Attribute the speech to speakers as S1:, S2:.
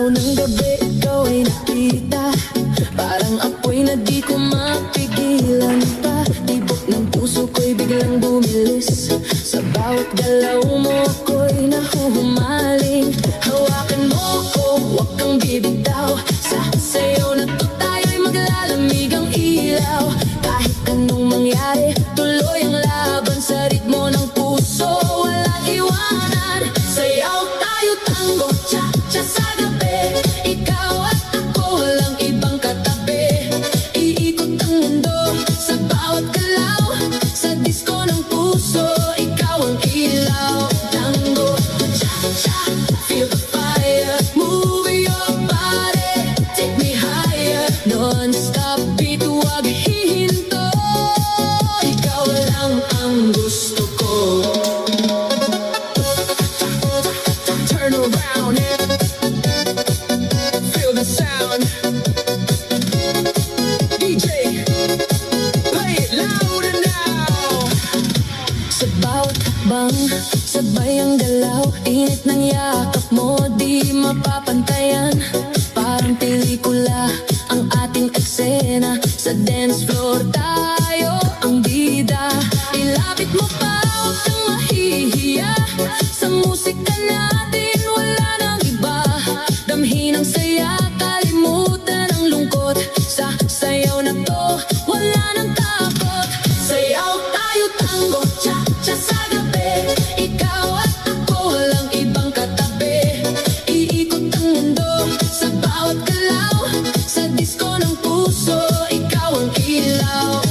S1: Araw ng gabi, ikaw ay nakita. Parang apoy na di ko mapigilan pa. Tibok ng puso ko'y biglang bumilis. Sa bawat galaw mo ko'y nahuhumaling. Hawakan mo ko, huwag kang bibitaw. Sa sayo na to tayo'y maglalamig ang ilaw. Kahit anong mangyari, tuloy ang laban sa ritmo ng puso. Walang iwanan, sayaw tayo tango, cha-cha sa gabi. Ikaw at ako, walang ibang katabi. Iikot ang mundo sa bawat galaw. Sa disco ng puso, ikaw ang ilaw. Tango, cha-cha, feel the fire. Move your body, take me higher. Non-stop beat, huwag hihinto. Ikaw lang ang gusto ko. Turn around, feel the sound. DJ, play it louder now. Sa bawat hakbang, sabay ang galaw. Init ng yakap mo, di mapapantayan. Parang pelikula ang ating eksena. Sa dance floor tayo ang bida. Ilapit mo pa, huwag kang mahihiya. Sa musika natin wala nang iba. Damhin ang saya, kalimutan ang lungkot. Sa sayaw na to, wala nang takot. Sayaw tayo tango, cha-cha sa gabi. Ikaw at ako, walang ibang katabi. Iikot ang mundo sa bawat galaw. Sa disco ng puso, ikaw ang ilaw.